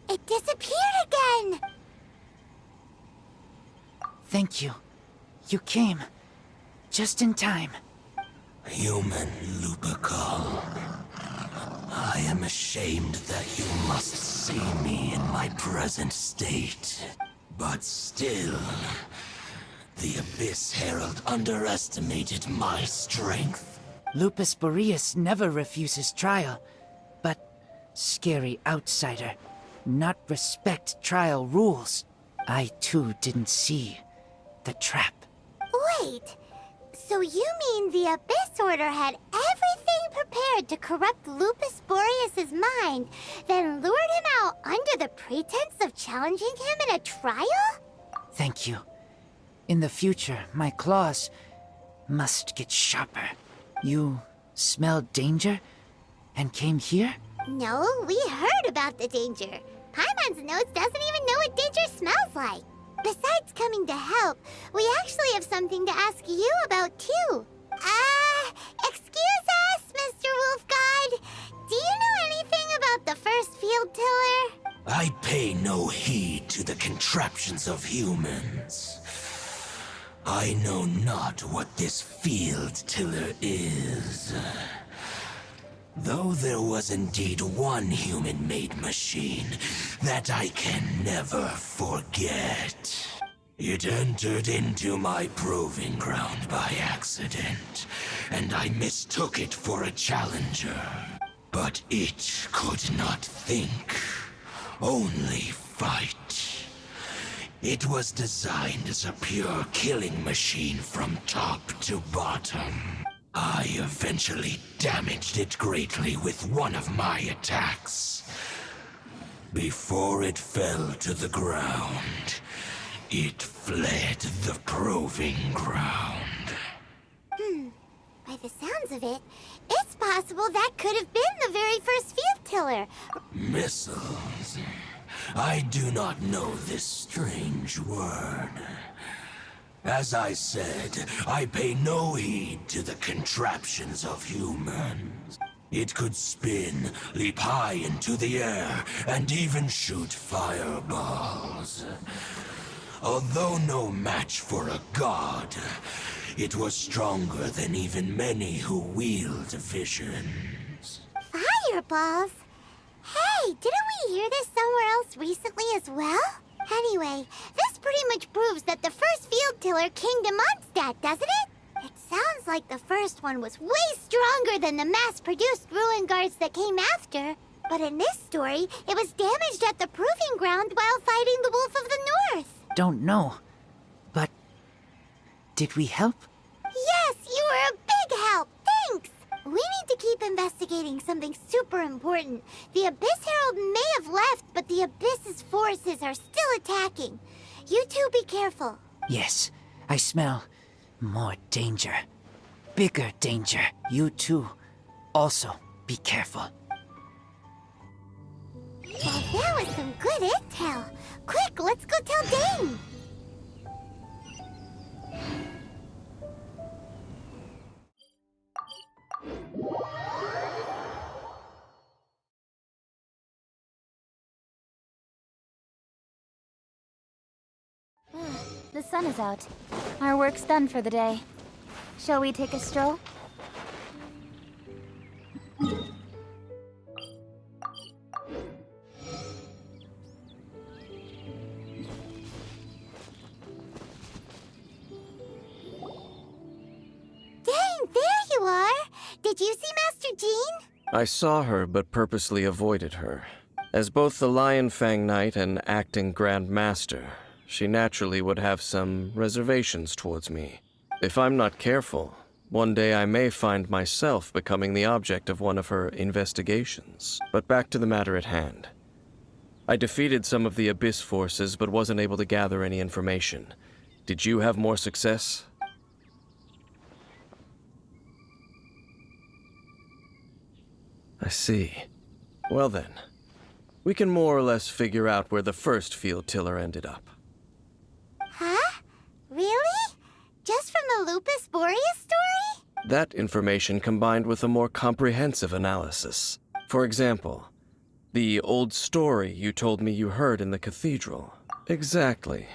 It disappeared again! Thank you. You came. Just in time. Human Lupercal. I am ashamed that you must see me in my present state. But still, the Abyss Herald underestimated my strength. Lupus Boreas never refuses trial, but scary outsider, not respect trial rules. I too didn't see the trap. Wait, so you mean the Abyss Order had everything prepared to corrupt Lupus Boreas' mind, then lured him out under the pretense of challenging him in a trial? Thank you. In the future, my claws must get sharper. You smelled danger and came here? No, we heard about the danger. Paimon's notes doesn't even know what danger smells like. Besides coming to help, we actually have something to ask you about too. Excuse us, Mr. Wolf God. Do you know anything about the first field tiller? I pay no heed to the contraptions of humans. I know not what this field tiller is. Though there was indeed one human-made machine that I can never forget. It entered into my proving ground by accident, and I mistook it for a challenger. But it could not think, only fight. It was designed as a pure killing machine from top to bottom. I eventually damaged it greatly with one of my attacks. Before it fell to the ground, it fled the proving ground. By the sounds of it, it's possible that could have been the very first field tiller. Missiles. I do not know this strange word. As I said, I pay no heed to the contraptions of humans. It could spin, leap high into the air, and even shoot fireballs. Although no match for a god, it was stronger than even many who wield visions. Fireballs? Hey, didn't we hear this somewhere else recently as well? Anyway, this pretty much proves that the first field tiller came to Mondstadt, doesn't it? It sounds like the first one was way stronger than the mass-produced ruin guards that came after. But in this story, it was damaged at the proving ground while fighting the Wolf of the North. Don't know. But did we help? Yes, you were a big help. Thanks. We need to keep investigating something super important. The Abyss Herald may have left, but the Abyss's forces are still attacking. You two be careful. Yes, I smell more danger. Bigger danger. You too. Also, be careful. Well, that was some good intel. Quick, let's go tell Dane. The sun is out. Our work's done for the day. Shall we take a stroll? There you are! Did you see Master Jean? I saw her, but purposely avoided her. As both the Lion Fang Knight and acting Grand Master, she naturally would have some reservations towards me. If I'm not careful, one day I may find myself becoming the object of one of her investigations. But back to the matter at hand. I defeated some of the Abyss forces, but wasn't able to gather any information. Did you have more success? I see. Well then, we can more or less figure out where the first field tiller ended up. Huh? Really? Just from the Lupus Boreas story? That information combined with a more comprehensive analysis. For example, the old story you told me you heard in the cathedral. Exactly.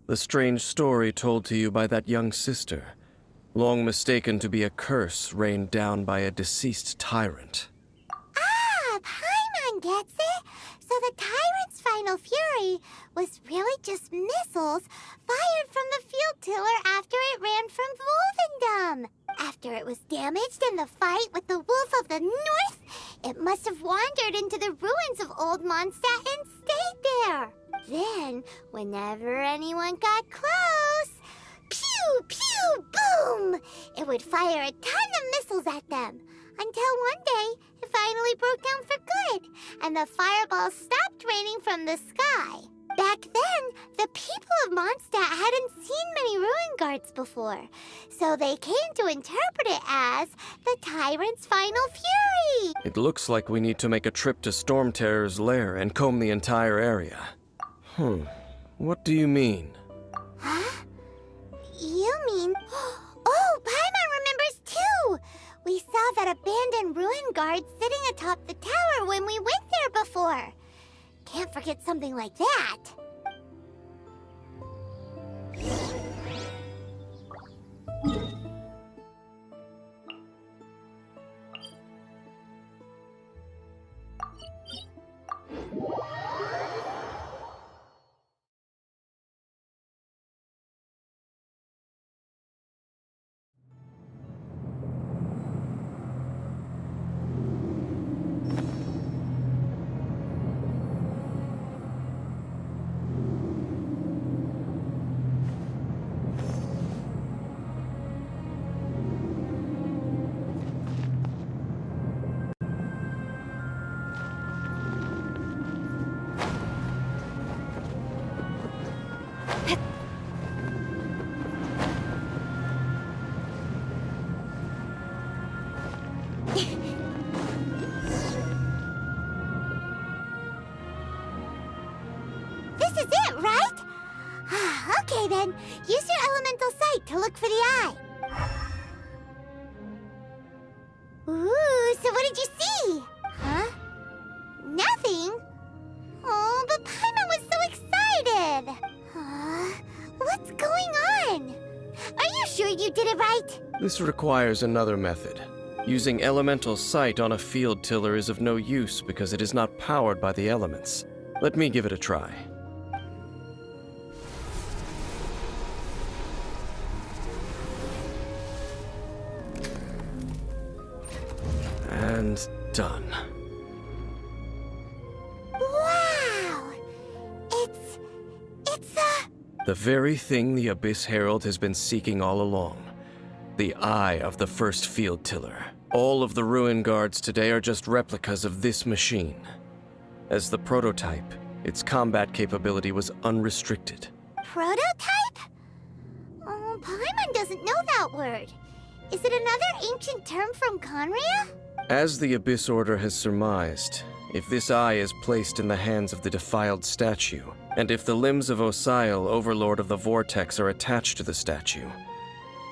The strange story told to you by that young sister, long mistaken to be a curse rained down by a deceased tyrant. Ah, Paimon gets it. So the tyrant's final fury was really just missiles fired from the field tiller after it ran from Wolvendom. After it was damaged in the fight with the Wolf of the North, it must have wandered into the ruins of Old Mondstadt and stayed there. Then, whenever anyone got close, pew, pew, boom! It would fire a ton of missiles at them. Until one day, it finally broke down for good, and the fireballs stopped raining from the sky. Back then, the people of Mondstadt hadn't seen many ruin guards before, so they came to interpret it as the tyrant's final fury. It looks like we need to make a trip to Storm Terror's lair and comb the entire area. What do you mean? Huh? You mean... Oh, Paimon remembers too! We saw that abandoned ruin guard sitting atop the tower when we went there before. Can't forget something like that. Use your elemental sight to look for the eye. Ooh, so what did you see? Huh? Nothing? Oh, but Paimon was so excited! What's going on? Are you sure you did it right? This requires another method. Using elemental sight on a field tiller is of no use because it is not powered by the elements. Let me give it a try. And done. Wow! It's The very thing the Abyss Herald has been seeking all along. The eye of the first field tiller. All of the ruin guards today are just replicas of this machine. As the prototype, its combat capability was unrestricted. prototype? Oh, Paimon doesn't know that word. Is it another ancient term from Conria? As the Abyss Order has surmised, if this eye is placed in the hands of the defiled statue, and if the limbs of Osial, Overlord of the Vortex, are attached to the statue,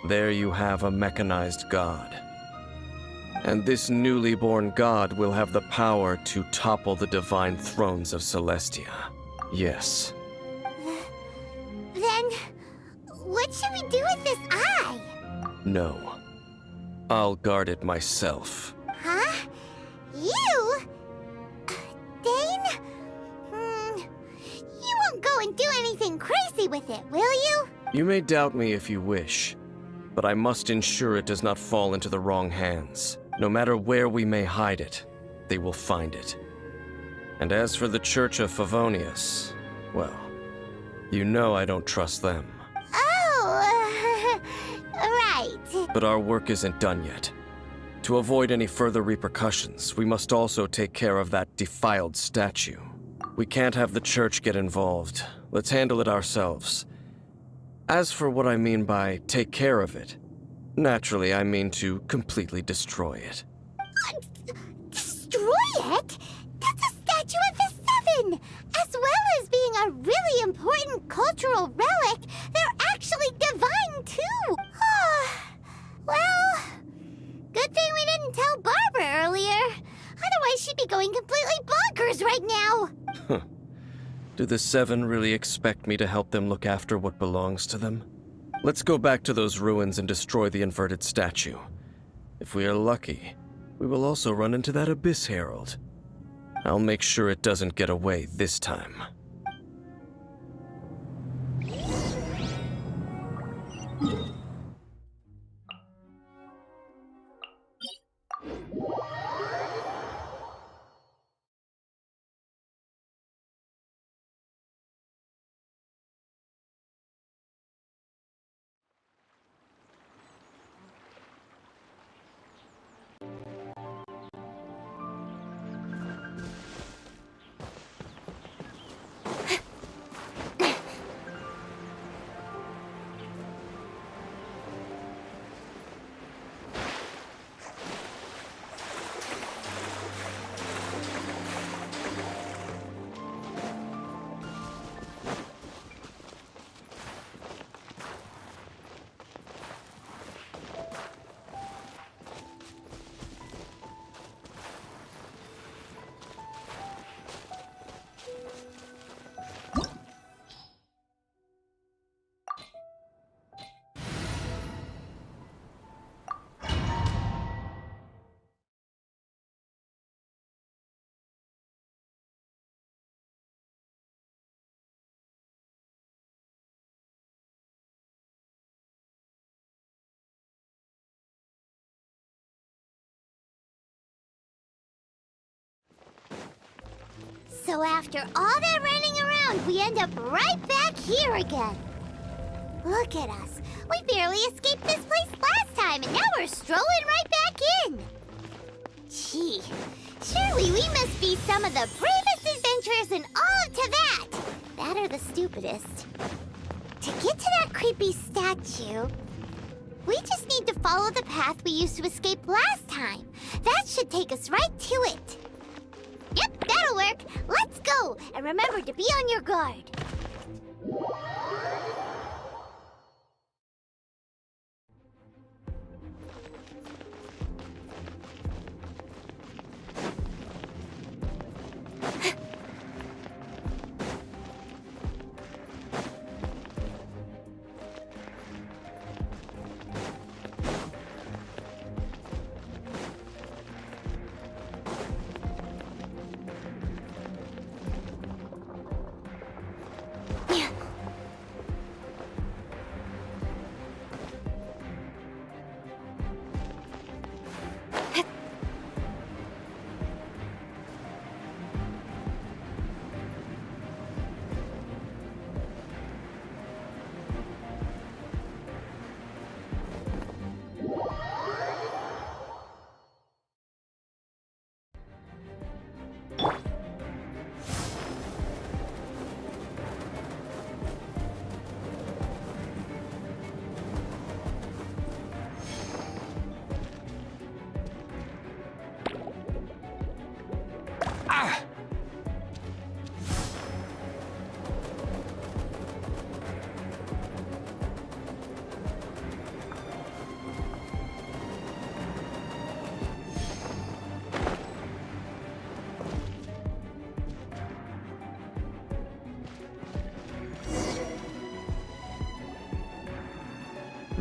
there you have a mechanized god. And this newly born god will have the power to topple the divine thrones of Celestia. Yes. Then, what should we do with this eye? No. I'll guard it myself. Huh? You? Dane? You won't go and do anything crazy with it, will you? You may doubt me if you wish, but I must ensure it does not fall into the wrong hands. No matter where we may hide it, they will find it. And as for the Church of Favonius, well, you know I don't trust them. Oh, right. But our work isn't done yet. To avoid any further repercussions, we must also take care of that defiled statue. We can't have the Church get involved. Let's handle it ourselves. As for what I mean by take care of it, naturally I mean to completely destroy it. Destroy it? That's a statue of the Seven! As well as being a really important cultural relic, they're actually divine too! Well, good thing we didn't tell Barbara earlier. Otherwise she'd be going completely bonkers right now! Do the Seven really expect me to help them look after what belongs to them? Let's go back to those ruins and destroy the inverted statue. If we are lucky, we will also run into that Abyss Herald. I'll make sure it doesn't get away this time. So after all that running around, we end up right back here again. Look at us. We barely escaped this place last time, and now we're strolling right back in. Gee, surely we must be some of the bravest adventurers in all of Teyvat. That or the stupidest. To get to that creepy statue, we just need to follow the path we used to escape last time. That should take us right to it. Yep, that'll work. Let's go, and remember to be on your guard.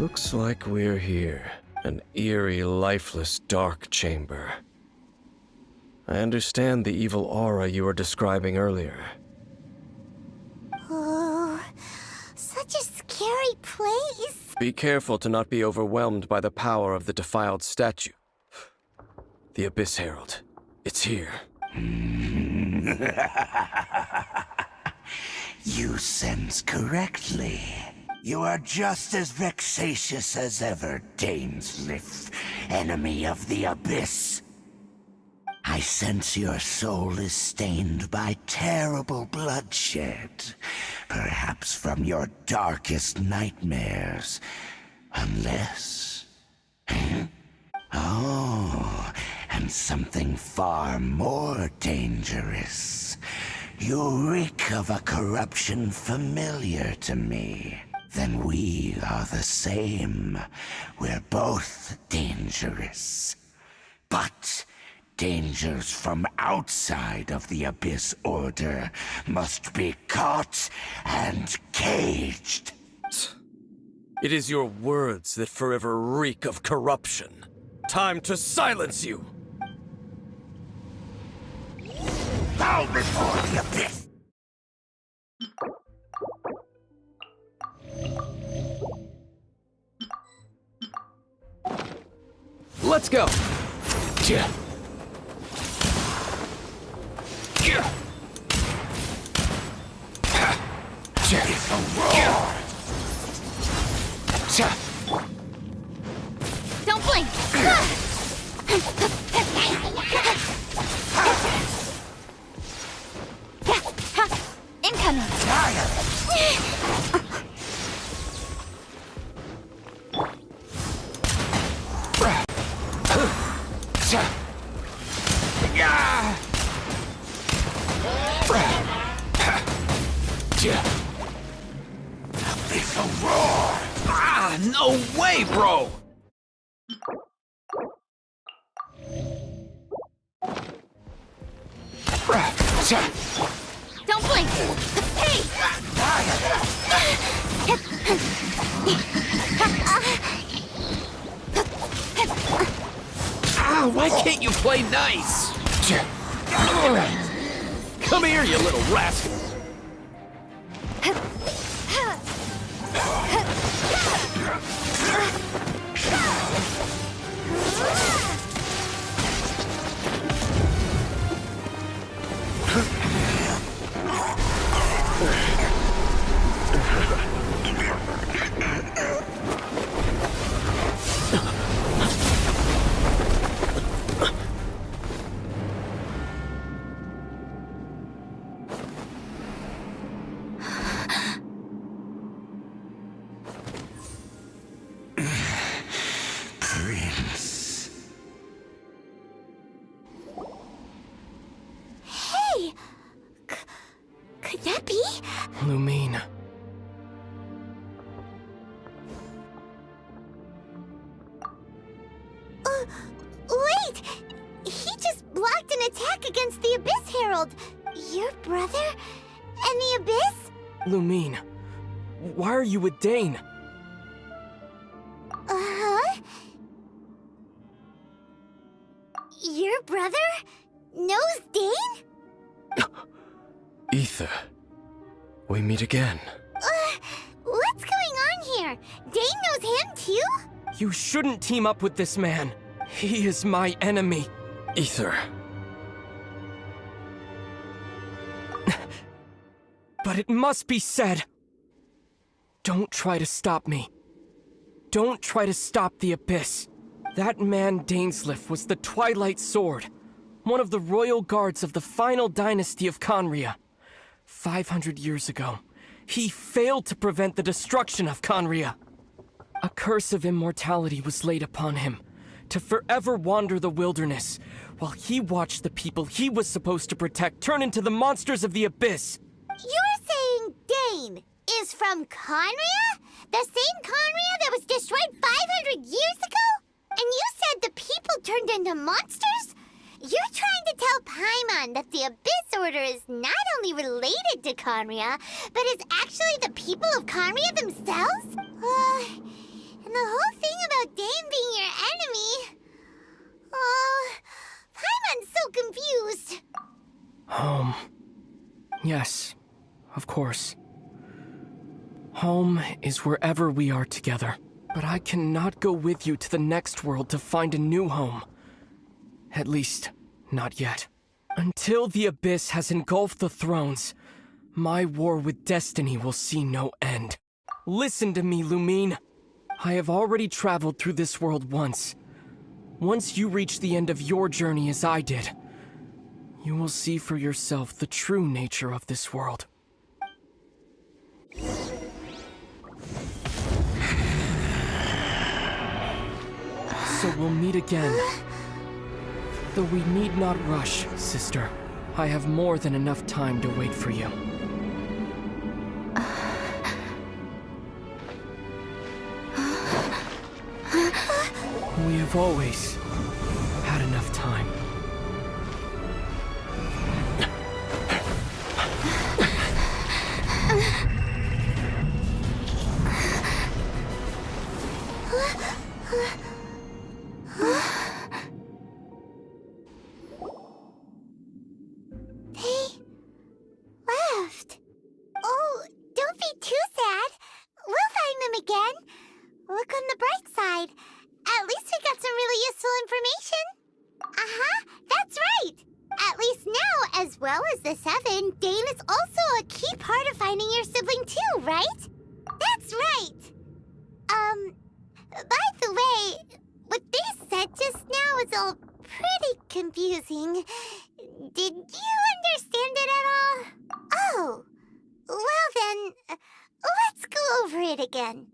Looks like we're here. An eerie, lifeless, dark chamber. I understand the evil aura you were describing earlier. Oh, such a scary place. Be careful to not be overwhelmed by the power of the defiled statue. The Abyss Herald. It's here. You sense correctly. You are just as vexatious as ever, Dainsleif, enemy of the Abyss. I sense your soul is stained by terrible bloodshed, perhaps from your darkest nightmares. Unless... Oh, and something far more dangerous. You reek of a corruption familiar to me. Then we are the same. We're both dangerous. But dangers from outside of the Abyss Order must be caught and caged. It is your words that forever reek of corruption. Time to silence you! Bow before the Abyss! Let's go! Yeah. Yeah. It's a roar! Don't blink! Incoming! It's a roar! Ah, no way, bro! Don't blink! Hey! Ah, why can't you play nice? Come here, you little rascal! Prince. Hey! Could that be? Lumine. Wait! He just blocked an attack against the Abyss Herald. Your brother? And the Abyss? Lumine, why are you with Dane? Uh-huh? Your brother knows Dane? Ether. We meet again. What's going on here? Dane knows him too? You shouldn't team up with this man. He is my enemy. Ether. But it must be said. Don't try to stop me. Don't try to stop the Abyss. That man Dainsleif was the Twilight Sword, one of the royal guards of the final dynasty of Conria. 500 years ago, he failed to prevent the destruction of Conria. A curse of immortality was laid upon him, to forever wander the wilderness, while he watched the people he was supposed to protect turn into the monsters of the Abyss. You're saying Dane is from Conria? The same Conria that was destroyed 500 years ago? And you said the people turned into monsters? You're trying to tell Paimon that the Abyss Order is not only related to Conria, but is actually the people of Conria themselves? And the whole thing about Dane being your enemy... Oh, Paimon's so confused. Home. Yes, of course. Home is wherever we are together. But I cannot go with you to the next world to find a new home. At least, not yet. Until the Abyss has engulfed the thrones, my war with destiny will see no end. Listen to me, Lumine. I have already traveled through this world once. Once you reach the end of your journey as I did, you will see for yourself the true nature of this world. So we'll meet again. Though we need not rush, sister. I have more than enough time to wait for you. We have always had enough time. They left. Oh, don't be too sad. We'll find them again. Look on the bright side. At least we got some really useful information. That's right. At least now, as well as the Seven, Dane is also a key part of finding your sibling too, right? That's right. By the way, what they said just now is all pretty confusing. Did you understand it at all? Oh, well then, let's go over it again.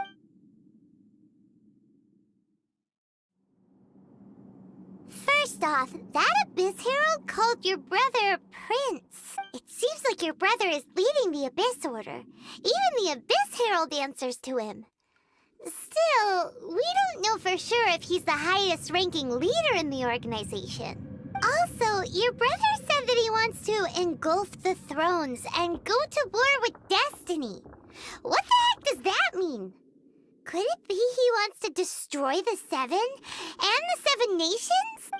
First off, that Abyss Herald called your brother Prince. It seems like your brother is leading the Abyss Order. Even the Abyss Herald answers to him. Still, we don't know for sure if he's the highest-ranking leader in the organization. Also, your brother said that he wants to engulf the thrones and go to war with destiny. What the heck does that mean? Could it be he wants to destroy the Seven and the Seven Nations?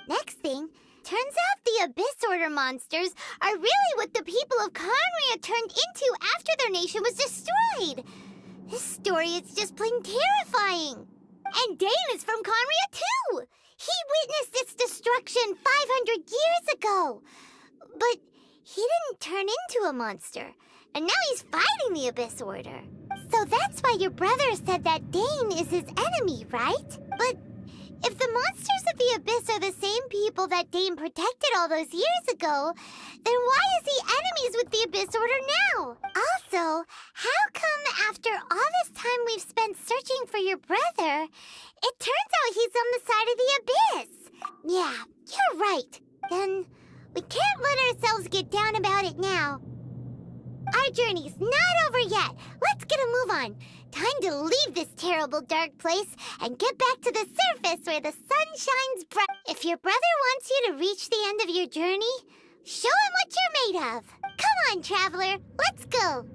Next thing, turns out the Abyss Order monsters are really what the people of Conria turned into after their nation was destroyed. This story is just plain terrifying. And Dane is from Conria too. He witnessed its destruction 500 years ago. But he didn't turn into a monster. And now he's fighting the Abyss Order. So that's why your brother said that Dane is his enemy, right? But if the monsters of the Abyss are the same people that Dane protected all those years ago, then why is he enemies with the Abyss Order now? Also, how come after all this time we've spent searching for your brother, it turns out he's on the side of the Abyss? Yeah, you're right. Then we can't let ourselves get down about it now. Our journey's not over yet. Let's get a move on. Time to leave this terrible dark place and get back to the surface where the sun shines bright. If your brother wants you to reach the end of your journey, show him what you're made of. Come on, traveler. Let's go.